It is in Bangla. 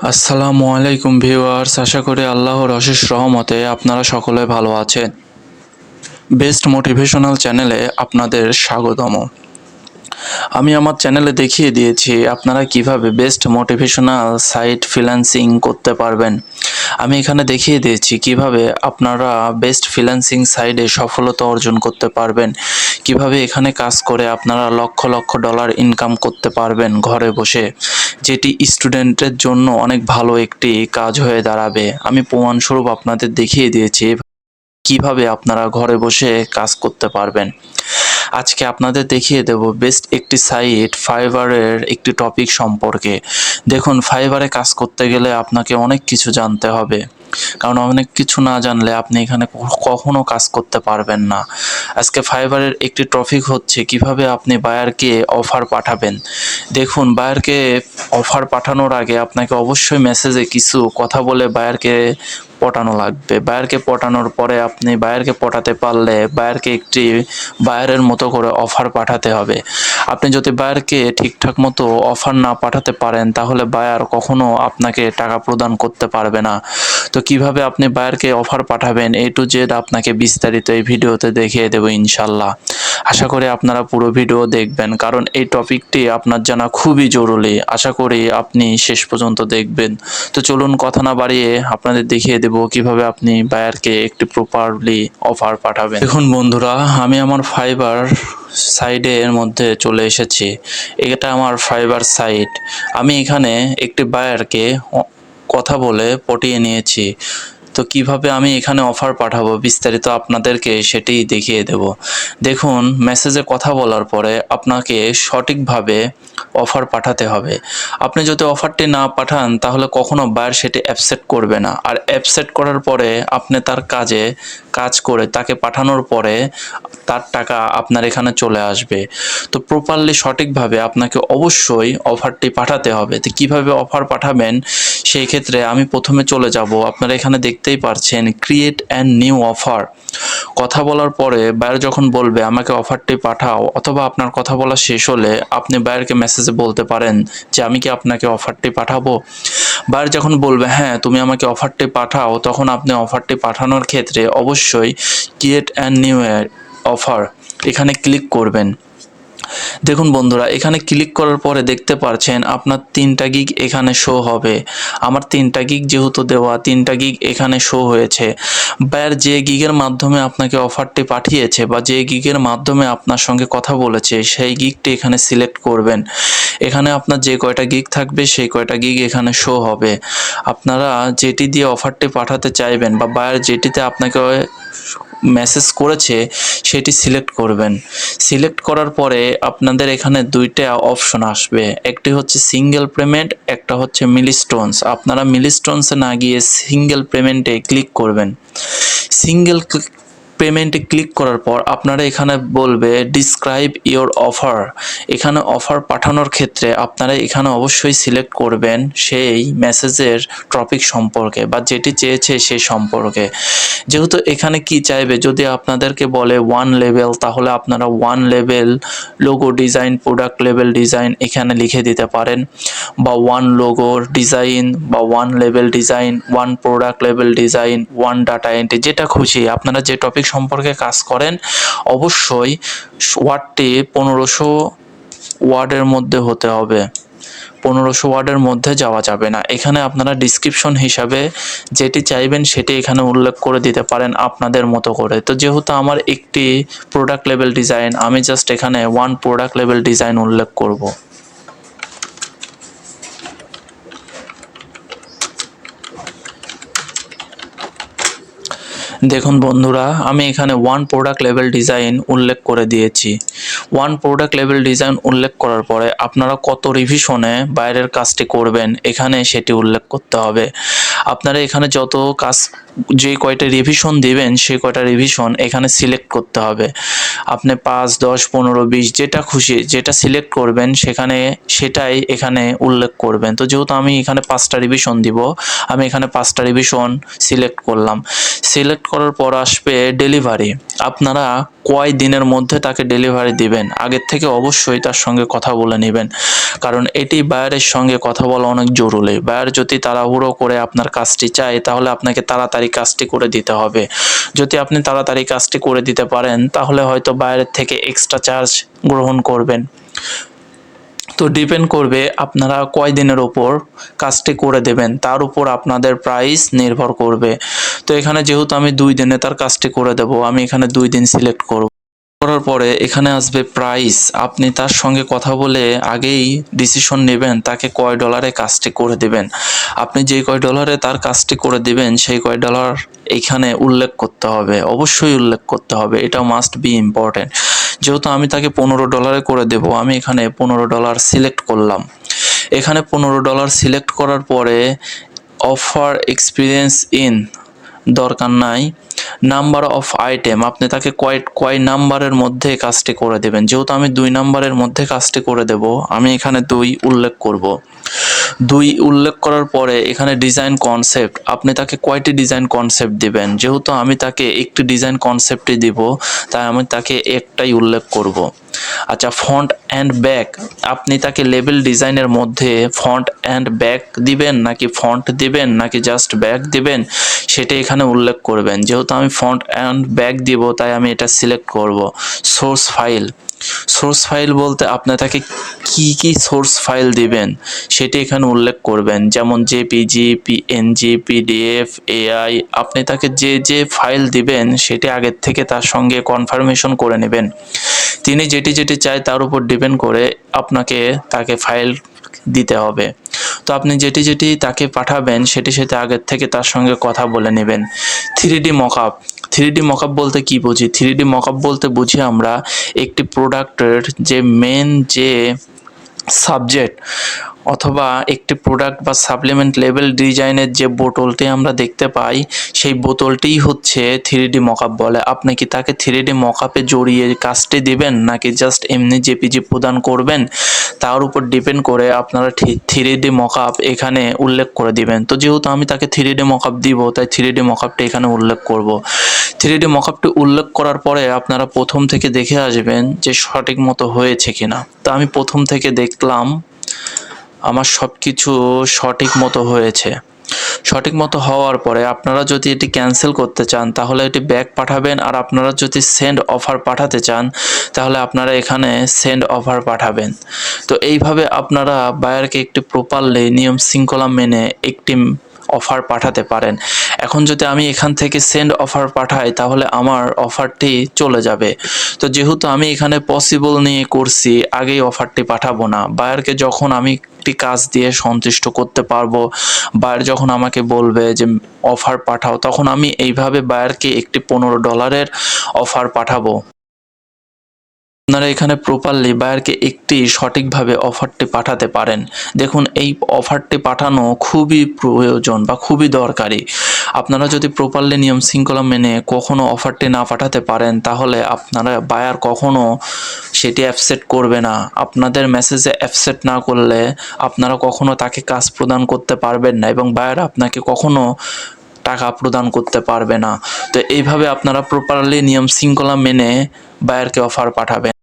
আসসালামু আলাইকুম ভিউয়ার্স, আশা করি আল্লাহর অশেষ রহমতে আপনারা সকলে ভালো আছেন। বেস্ট মোটিভেশনাল চ্যানেলে আপনাদের স্বাগতম। আমি আমার চ্যানেলে দেখিয়ে দিয়েছি আপনারা কিভাবে বেস্ট মোটিভেশনাল সাইট ফ্রিল্যান্সিং করতে পারবেন। আমি এখানে দেখিয়ে দিয়েছি কিভাবে আপনারা বেস্ট ফ্রিল্যান্সিং সাইটে সফলতা অর্জন করতে পারবেন, কিভাবে এখানে কাজ করে আপনারা লক্ষ লক্ষ ডলার ইনকাম করতে পারবেন ঘরে বসে, যেটি স্টুডেন্টের জন্য অনেক ভালো একটি কাজ হয়ে দাঁড়াবে। আমি প্রমাণস্বরূপ আপনাদের দেখিয়ে দিয়েছি কিভাবে আপনারা ঘরে বসে কাজ করতে পারবেন। আজকে আপনাদের দেখিয়ে দেব বেস্ট একটি সাইট ফাইবারের একটি টপিক সম্পর্কে। দেখুন, ফাইবারে কাজ করতে গেলে আপনাকে অনেক কিছু জানতে হবে, কারণ অনেক কিছু না জানলে আপনি এখানে কখনো কাজ করতে পারবেন না। আজকে ফাইবারের একটি টপিক হচ্ছে কিভাবে আপনি বায়ারকে অফার পাঠাবেন। দেখুন, বায়ারকে অফার পাঠানোর আগে আপনাকে অবশ্যই মেসেজে কিছু কথা বলে বায়ারকে পটানো লাগবে। বায়ারকে পটানোর পরে আপনি বায়ারকে পটাতে পারলে বায়ারকে একটি বায়ারের মতো করে অফার পাঠাতে হবে। আপনি যদি বায়ারকে ঠিকঠাক মতো অফার না পাঠাতে পারেন তাহলে বায়ার কখনো আপনাকে টাকা প্রদান করতে পারবে না। তো কিভাবে আপনি বায়ারকে অফার পাঠাবেন A to Z আপনাকে বিস্তারিত এই ভিডিওতে দেখিয়ে দেব ইনশাল্লাহ। আশা করি আপনারা পুরো ভিডিও দেখবেন, কারণ এই টপিকটি আপনার জানা খুবই জরুরি। আশা করি আপনি শেষ পর্যন্ত দেখবেন। তো চলুন কথা না বাড়িয়ে আপনাদের দেখিয়ে দেব কিভাবে আপনি বায়ারকে একটি প্রপারলি অফার পাঠাবেন। দেখুন বন্ধুরা, আমি আমার ফাইবার সাইডের মধ্যে চলে এসেছি। এটা আমার ফাইবার সাইট। আমি এখানে একটি বায়ারকে কথা বলে পটিয়ে নিয়েছি। তো কিভাবে আমি এখানে অফার পাঠাবো বিস্তারিত আপনাদেরকে সেটাই দেখিয়ে দেব। দেখুন, মেসেজে কথা বলার পরে আপনাকে সঠিকভাবে অফার পাঠাতে হবে। আপনি যদি অফারটি না পাঠান তাহলে কখনো বায়ার সেটি অ্যাকসেপ্ট করবে না। আর অ্যাকসেপ্ট করার পরে আপনি তার কাজ করে তাকে পাঠানোর পরে তার টাকা আপনার এখানে চলে আসবে। তো প্রপারলি সঠিকভাবে আপনাকে অবশ্যই অফারটি পাঠাতে হবে। তো কীভাবে অফার পাঠাবেন সেই ক্ষেত্রে আমি প্রথমে চলে যাব। আপনারা এখানে দেখতেই পারছেন ক্রিয়েট অ্যান্ড নিউ অফার। কথা বলার পরে বায়ার যখন বলবে আমাকে অফারটি পাঠাও, অথবা আপনার কথা বলা শেষ হলে আপনি বায়ারকে মেসেজে বলতে পারেন যে আমি কি আপনাকে অফারটি পাঠাবো। বায়ার যখন বলবে হ্যাঁ তুমি আমাকে অফারটি পাঠাও, তখন আপনি অফারটি পাঠানোর ক্ষেত্রে অবশ্যই ক্রিয়েট অ্যান্ড নিউ অফার এখানে ক্লিক করবেন। দেখুন বন্ধুরা, এখানে ক্লিক করার পরে দেখতে পাচ্ছেন আপনার 3টা গিগ এখানে শো হবে। আমার 3টা গিগ যেহেতু দেওয়া, 3টা গিগ এখানে শো হয়েছে। বায়ার যে গিগের মাধ্যমে আপনাকে অফারটি পাঠিয়েছে বা যে গিগের মাধ্যমে আপনার সঙ্গে কথা বলেছে সেই গিগটি এখানে সিলেক্ট করবেন। এখানে আপনার যে কয়টা গিগ থাকবে সেই কয়টা গিগ এখানে শো হবে। আপনারা যেটি দিয়ে অফারটি পাঠাতে চাইবেন বা বায়ার যেটিতে আপনাকে মেসেজ করেছে সেটি সিলেক্ট করবেন। সিলেক্ট করার পরে আপনাদের এখানে 2টা অপশন আসবে, একটি হচ্ছে সিঙ্গেল পেমেন্ট, একটা হচ্ছে মিলস্টোনস। আপনারা মিলস্টোনসে না গিয়ে সিঙ্গেল পেমেন্টে ক্লিক করবেন। সিঙ্গেল পেমেন্টে ক্লিক করার পর আপনারা এখানে বলবে ডিসক্রাইব ইওর অফার। এখানে অফার পাঠানোর ক্ষেত্রে আপনারা এখানে অবশ্যই সিলেক্ট করবেন সেই মেসেজের টপিক সম্পর্কে বা যেটি চেয়েছে সেই সম্পর্কে। যেহেতু এখানে কি চাইবে, যদি আপনাদেরকে বলে 1 লেভেল তাহলে আপনারা 1 level logo design, product level design এখানে লিখে দিতে পারেন, বা 1 লোগোর ডিজাইন বা 1 level design, 1 product level design, 1 data entry, যেটা খুশি আপনারা যে টপিক সম্পর্কে কাজ করেন অবশ্যই ওয়ার্ডটি 1500 ওয়ার্ডের মধ্যে হতে হবে। 1500 ওয়ার্ডের মধ্যে যাওয়া যাবে না। এখানে আপনারা ডিসক্রিপশন হিসাবে যেটি চাইবেন সেটি এখানে উল্লেখ করে দিতে পারেন আপনাদের মতো করে। তো যেহেতু আমার একটি প্রোডাক্ট লেভেল ডিজাইন, আমি জাস্ট এখানে 1 প্রোডাক্ট লেভেল ডিজাইন উল্লেখ করব। দেখুন বন্ধুরা, আমি এখানে 1 প্রোডাক্ট লেভেল ডিজাইন উল্লেখ করে দিয়েছি। 1 প্রোডাক্ট লেভেল ডিজাইন উল্লেখ করার পরে আপনারা কত রিভিশনে বাইরের কাজটি করবেন এখানে সেটি উল্লেখ করতে হবে। আপনারা এখানে যত কাজ যে কয়টা রিভিশন দিবেন সেই কয়টা রিভিশন এখানে সিলেক্ট করতে হবে। আপনি 5, 10, 15, 20 যেটা খুশি যেটা সিলেক্ট করবেন সেটাই এখানে উল্লেখ করবেন। তো যেহেতু আমি এখানে 5টা রিভিশন দিব, আমি এখানে 5টা রিভিশন সিলেক্ট করলাম। সিলেক্ট করার পর আসবে ডেলিভারি। আপনারা কয় দিনের মধ্যে তাকে ডেলিভারি দিবেন আগের থেকে অবশ্যই তার সঙ্গে কথা বলে নেবেন, কারণ এটি বায়ারের সঙ্গে কথা বলা অনেক জরুরি। বায়ার যদি তাড়াহুড়ো করে আপনার কাজটি চায় তাহলে আপনাকে তাড়াতাড়ি কাজটি করে দিতে হবে। যদি আপনি তাড়াতাড়ি কাজটি করে দিতে পারেন তাহলে হয়তো বায়ারের থেকে এক্সট্রা চার্জ গ্রহণ করবেন। তো ডিপেন্ড করবে আপনারা কয় দিনের ওপর কাজটি করে দেবেন, তার উপর আপনাদের প্রাইস নির্ভর করবে। তো এখানে যেহেতু আমি 2 দিনে তার কাজটি করে দেব, আমি এখানে 2 দিন সিলেক্ট করব। করার পরে এখানে আসবে প্রাইস। আপনি তার সঙ্গে কথা বলে আগেই ডিসিশন নেবেন তাকে কয় ডলারে কাজটি করে দেবেন। আপনি যে কয় ডলারে তার কাজটি করে দিবেন সেই কয় ডলার এখানে উল্লেখ করতে হবে, অবশ্যই উল্লেখ করতে হবে, এটা মাস্ট বি ইম্পর্টেন্ট। যেহেতু আমি তাকে $15 করে দেব, আমি এখানে $15 সিলেক্ট করলাম। এখানে $15 সিলেক্ট করার পরে অফার এক্সপিরিয়েন্স ইন দরকার নাই, নাম্বার অফ আইটেম আপনি তাকে কয় নাম্বারের মধ্যে কাজটি করে দেবেন। যেহেতু আমি 2 নাম্বারের মধ্যে কাজটি করে দেব, আমি এখানে 2 উল্লেখ করব। 2 উল্লেখ করার পরে এখানে ডিজাইন কনসেপ্ট, আপনি তাকে কয়টি ডিজাইন কনসেপ্ট দিবেন। যেহেতু আমি তাকে একটি ডিজাইন কনসেপ্টই দিব, তাই আমি তাকে একটাই উল্লেখ করব। আচ্ছা, ফন্ট অ্যান্ড ব্যাক, আপনি তাকে লেবেল ডিজাইনের মধ্যে ফন্ট অ্যান্ড ব্যাক দিবেন নাকি ফন্ট দিবেন নাকি জাস্ট ব্যাক দিবেন সেটা এখানে উল্লেখ করবেন। যেহেতু আমি ফন্ট অ্যান্ড ব্যাক দিব তাই আমি এটা সিলেক্ট করব। সোর্স ফাইল, সোর্স ফাইল বলতে আপনি তাকে কি সোর্স ফাইল দিবেন সেটি এখানে উল্লেখ করবেন, যেমন জেপিজি, পিএনজি, পিডিএফ, এআই। আপনি তাকে যে ফাইল দিবেন সেটি আগের থেকে তার সঙ্গে কনফার্মেশন করে নেবেন। তিনি যেটি চায় তার উপর ডিপেন্ড করে আপনাকে তাকে ফাইল দিতে হবে। তো আপনি যেটি তাকে পাঠাবেন সেটি আগের থেকে তার সঙ্গে কথা বলে নেবেন। 3D মকআপ, 3D মকআপ বলতে কি বুঝি? 3D মকআপ বলতে বুঝি আমরা একটি প্রোডাক্টের যে মেন যে সাবজেক্ট অথবা একটি প্রোডাক্ট বা সাপ্লিমেন্ট লেবেল ডিজাইনের যে বোতলটি আমরা দেখতে পাই সেই বোতলটিই হচ্ছে 3D মকআপ বলে। আপনি কি তাকে 3D মকআপে জড়িয়ে কাজটি দিবেন নাকি জাস্ট এমনি জেপিজি প্রদান করবেন, তার উপর ডিপেন্ড করে আপনারা 3D মকআপ এখানে উল্লেখ করে দিবেন। তো যেহেতু আমি তাকে 3D মকআপ দিব তাই 3D মকআপটি এখানে উল্লেখ করব। 3D মকআপটি উল্লেখ করার পরে আপনারা প্রথম থেকে দেখে আসবেন যে সঠিক মতো হয়েছে কিনা। তো আমি প্রথম থেকে দেখলাম আমার সব কিছু সঠিক মতো হয়েছে। সঠিক মতো হওয়ার পরে আপনারা যদি এটি ক্যান্সেল করতে চান তাহলে এটি ব্যাক পাঠাবেন, আর আপনারা যদি সেন্ড অফার পাঠাতে চান তাহলে আপনারা এখানে সেন্ড অফার পাঠাবেন। তো এইভাবে আপনারা বায়ারকে একটি প্রপারলি নিয়ম শৃঙ্খলা মেনে একটি অফার পাঠাতে পারেন। এখন যদি আমি এখান থেকে সেন্ড অফার পাঠাই তাহলে আমার অফারটি চলে যাবে। তো যেহেতু আমি এখানে পসিবল নিয়ে করছি, আগেই অফারটি পাঠাবো না। বায়ারকে যখন আমি একটি কাজ দিয়ে সন্তুষ্ট করতে পারবো, বায়ার যখন আমাকে বলবে যে অফার পাঠাও, তখন আমি এইভাবে বায়ারকে একটি $15 অফার পাঠাবো। আপনারা এখানে প্রপারলি বায়ারকে একটি সঠিকভাবে অফারটি পাঠাতে পারেন। দেখুন, এই অফারটি পাঠানো খুবই প্রয়োজন বা খুবই দরকারি। আপনারা যদি প্রপারলি নিয়ম শৃঙ্খলা মেনে কখনো অফারটি না পাঠাতে পারেন তাহলে আপনারা বায়ার কখনো সেটি অ্যাকসেপ্ট করবে না। আপনাদের মেসেজে অ্যাকসেপ্ট না করলে আপনারা কখনো তাকে কাজ প্রদান করতে পারবেন না এবং বায়ার আপনাকে কখনো টাকা প্রদান করতে পারবে না। তো এইভাবে আপনারা প্রপারলি নিয়ম শৃঙ্খলা মেনে বায়ারকে অফার পাঠাবেন।